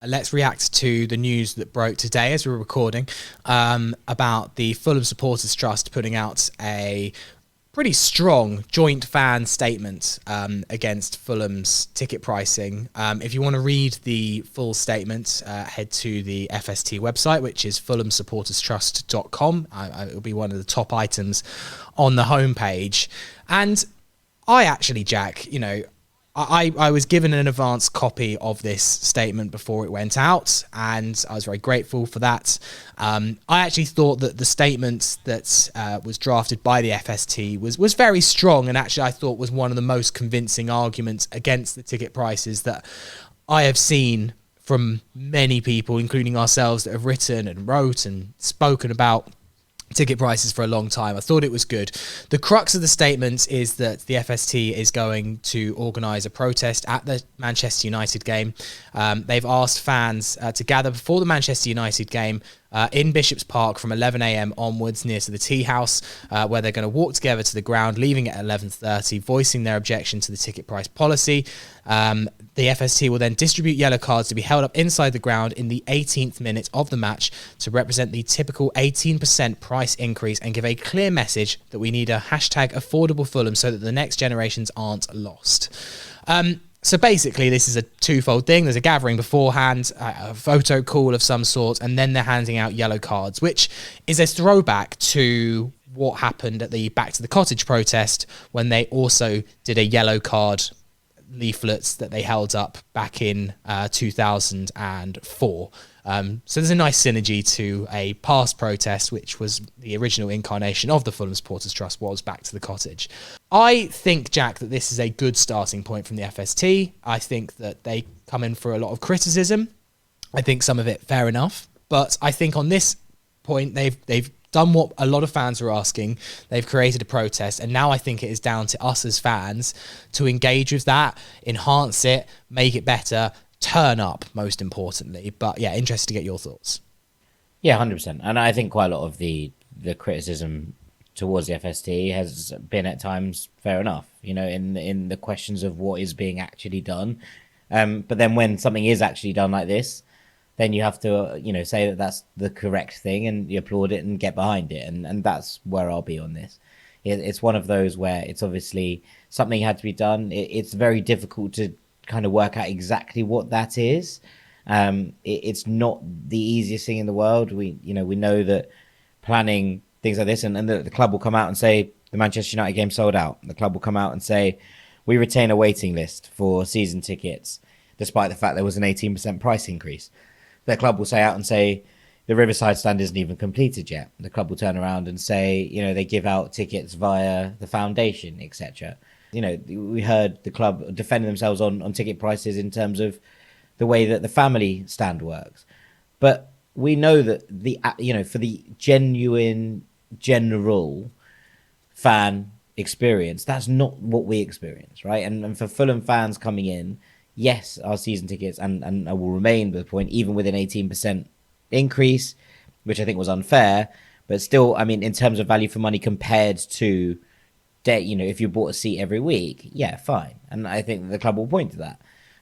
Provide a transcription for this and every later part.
Let's react to the news that broke today as we were recording about the Fulham Supporters Trust putting out a pretty strong joint fan statement against Fulham's ticket pricing. If you want to read the full statement, head to the FST website, which is fulhamsupporterstrust.com. It'll be one of the top items on the homepage. And I actually, Jack, I was given an advance copy of this statement before it went out, and I was very grateful for that. I actually thought that the statement that was drafted by the FST was very strong, and actually I thought was one of the most convincing arguments against the ticket prices that I have seen from many people, including ourselves, that have written and wrote and spoken about ticket prices for a long time. I thought it was good. The crux of the statement is that the FST is going to organise a protest at the Manchester United game. They've asked fans to gather before the Manchester United game in Bishop's Park from 11 a.m. onwards near to the Tea House, where they're going to walk together to the ground, leaving at 11:30, voicing their objection to the ticket price policy. The FST will then distribute yellow cards to be held up inside the ground in the 18th minute of the match to represent the typical 18% price increase and give a clear message that we need a hashtag affordable Fulham so that the next generations aren't lost. So basically, this is a twofold thing. There's a gathering beforehand, a photo call of some sort, and then they're handing out yellow cards, which is a throwback to what happened at the Back to the Cottage protest when they also did a yellow card leaflets that they held up back in 2004. So there's a nice synergy to a past protest, which was the original incarnation of the Fulham Supporters Trust, was Back to the Cottage. I think, Jack, that this is a good starting point from the FST. I think that they come in for a lot of criticism. I think some of it fair enough. But I think on this point, they've done what a lot of fans are asking. They've created a protest, and now I think it is down to us as fans to engage with that, enhance it, make it better, turn up, most importantly. But yeah, interested to get your thoughts. Yeah, 100%. And I think quite a lot of the criticism towards the FST has been at times fair enough, in the questions of what is being actually done. But then when something is actually done like this, then you have to, say that that's the correct thing and you applaud it and get behind it. And that's where I'll be on this. It's one of those where it's obviously something had to be done. It's very difficult to kind of work out exactly what that is. It's not the easiest thing in the world. We know that planning things like this, and the club will come out and say the Manchester United game sold out. The club will come out and say we retain a waiting list for season tickets, despite the fact there was an 18% price increase. The club will say out and say the Riverside stand isn't even completed yet. The club will turn around and say, they give out tickets via the foundation, etc. We heard the club defending themselves on ticket prices in terms of the way that the family stand works. But we know that for the genuine, general fan experience, that's not what we experience, right? And for Fulham fans coming in, yes, our season tickets and I will remain with the point, even with an 18% increase, which I think was unfair, but still, in terms of value for money compared to, if you bought a seat every week, yeah, fine. And I think the club will point to that.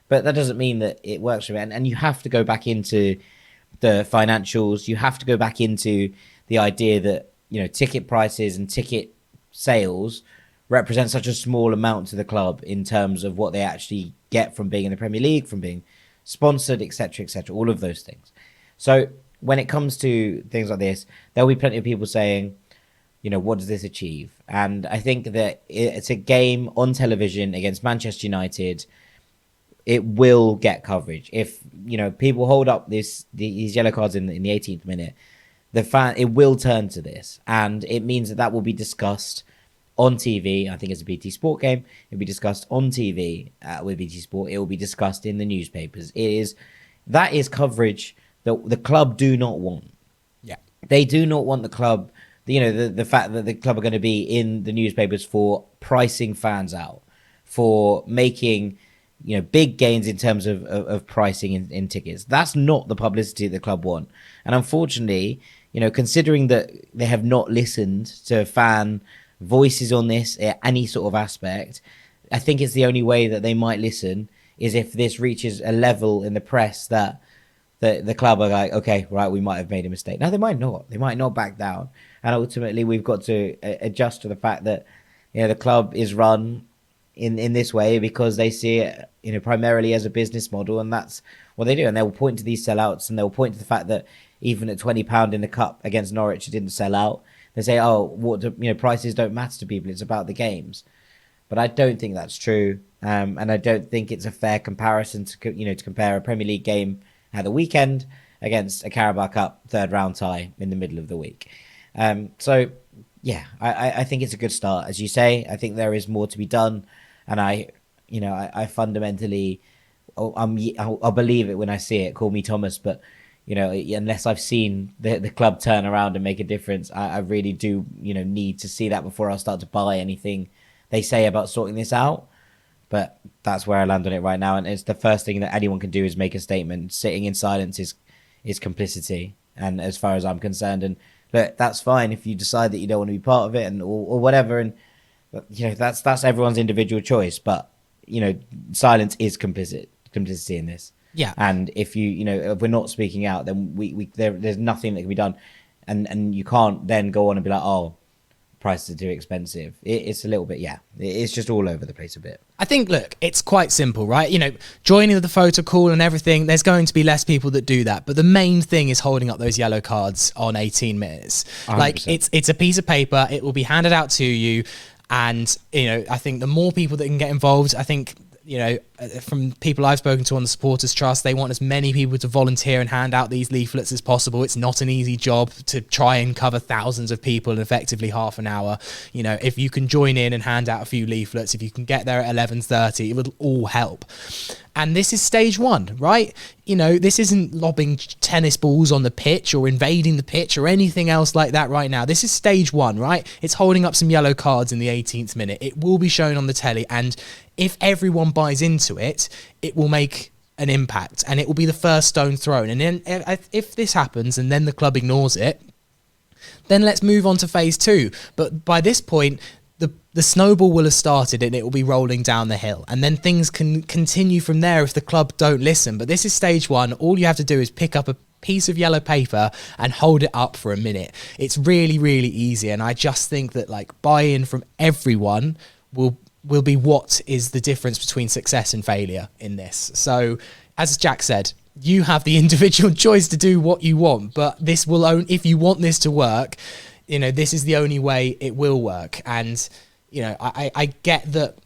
But that doesn't mean that it works for it. And you have to go back into the financials. You have to go back into the idea that, ticket prices and ticket sales represent such a small amount to the club in terms of what they actually get from being in the Premier League, from being sponsored, etc., all of those things. So when it comes to things like this, there'll be plenty of people saying, what does this achieve? And I think that it's a game on television against Manchester United. It will get coverage. If, people hold up these yellow cards in the 18th minute, it will turn to this. And it means that will be discussed on TV. I think it's a BT Sport game. It'll be discussed on TV with BT Sport. It will be discussed in the newspapers. That is coverage that the club do not want. Yeah. They do not want the club, the fact that the club are going to be in the newspapers for pricing fans out, for making, big gains in terms of pricing in tickets. That's not the publicity the club want. And unfortunately, considering that they have not listened to fan voices on this, any sort of aspect, I think it's the only way that they might listen is if this reaches a level in the press that the club are like, okay, right, we might have made a mistake. No, they might not. They might not back down. And ultimately, we've got to adjust to the fact that, the club is run in this way because they see it, primarily as a business model, and that's what they do. And they'll point to these sellouts, and they'll point to the fact that even at £20 in the cup against Norwich, it didn't sell out. They say, oh, prices don't matter to people. It's about the games. But I don't think that's true. And I don't think it's a fair comparison to compare a Premier League game at the weekend against a Carabao Cup third round tie in the middle of the week. So yeah, I think it's a good start. As you say, I think there is more to be done. And I fundamentally, I'll believe it when I see it. Call me Thomas, but unless I've seen the club turn around and make a difference, I really do, need to see that before I'll start to buy anything they say about sorting this out. But that's where I land on it right now. And it's the first thing that anyone can do is make a statement. Sitting in silence is complicity. And as far as I'm concerned, and look, that's fine if you decide that you don't want to be part of it or whatever. And, that's everyone's individual choice. But, silence is complicity in this. Yeah. And if if we're not speaking out, then there's nothing that can be done. And you can't then go on and be like, oh, prices are too expensive. It's a little bit, it's just all over the place a bit. I think, look, it's quite simple, right? Joining the photo call and everything, there's going to be less people that do that. But the main thing is holding up those yellow cards on 18 minutes. 100%. Like, it's a piece of paper. It will be handed out to you. And, I think the more people that can get involved, I think, from people I've spoken to on the Supporters Trust, they want as many people to volunteer and hand out these leaflets as possible. It's not an easy job to try and cover thousands of people in effectively half an hour. If you can join in and hand out a few leaflets, if you can get there at 11:30, it would all help. And this is stage one, right? This isn't lobbing tennis balls on the pitch or invading the pitch or anything else like that right now. This is stage one, right? It's holding up some yellow cards in the 18th minute. It will be shown on the telly. And if everyone buys into it, it will make an impact and it will be the first stone thrown. And then if this happens and then the club ignores it, then let's move on to phase two. But by this point, the snowball will have started and it will be rolling down the hill. And then things can continue from there if the club don't listen. But this is stage one. All you have to do is pick up a piece of yellow paper and hold it up for a minute. It's really, really easy. And I just think that buy-in from everyone will be what is the difference between success and failure in this. So as Jack said, you have the individual choice to do what you want, but this will if you want this to work, this is the only way it will work. And I get that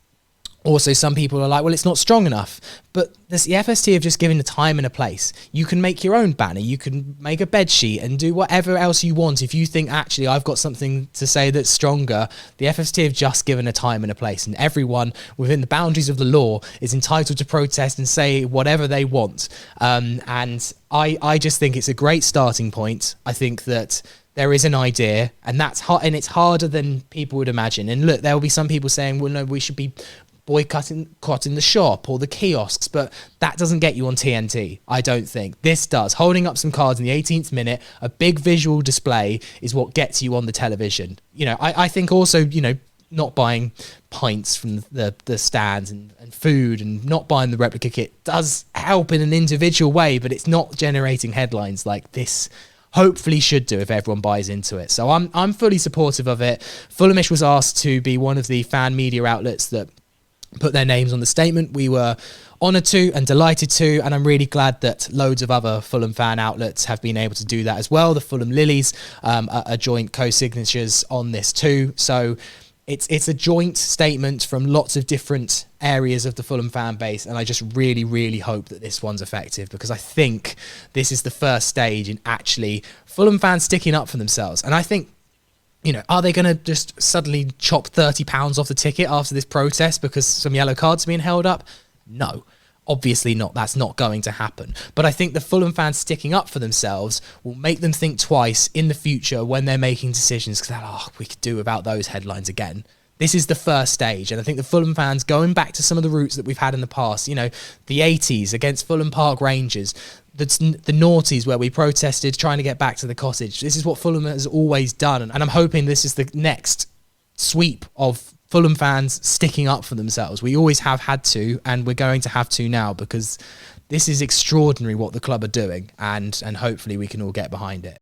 also some people are like, well, it's not strong enough, but the FST have just given the time and a place. You can make your own banner, you can make a bed sheet and do whatever else you want. If you think, actually, I've got something to say that's stronger, the FST have just given a time and a place, and everyone within the boundaries of the law is entitled to protest and say whatever they want. And I just think it's a great starting point. I think that there is an idea, and that's hard, and it's harder than people would imagine. And look, there will be some people saying, well, no, we should be boycotting the shop or the kiosks, but that doesn't get you on TNT, I don't think. This does. Holding up some cards in the 18th minute, a big visual display is what gets you on the television. I think also, not buying pints from the stands and food and not buying the replica kit does help in an individual way, but it's not generating headlines like this hopefully should do if everyone buys into it. So I'm fully supportive of it. Fulhamish was asked to be one of the fan media outlets that put their names on the statement. We were honoured to and delighted to, and I'm really glad that loads of other Fulham fan outlets have been able to do that as well. The Fulham Lilies are joint co-signatures on this too. So it's a joint statement from lots of different areas of the Fulham fan base, and I just really, really hope that this one's effective, because I think this is the first stage in actually Fulham fans sticking up for themselves. And I think, are they going to just suddenly chop £30 off the ticket after this protest because some yellow cards are being held up? No. Obviously not. That's not going to happen. But I think the Fulham fans sticking up for themselves will make them think twice in the future when they're making decisions, because we could do without those headlines again. This is the first stage, and I think the Fulham fans, going back to some of the routes that we've had in the past, the 80s against Fulham Park Rangers, the noughties where we protested trying to get back to the cottage. This is what Fulham has always done, and I'm hoping this is the next sweep of Fulham fans sticking up for themselves. We always have had to, and we're going to have to now, because this is extraordinary what the club are doing, and hopefully we can all get behind it.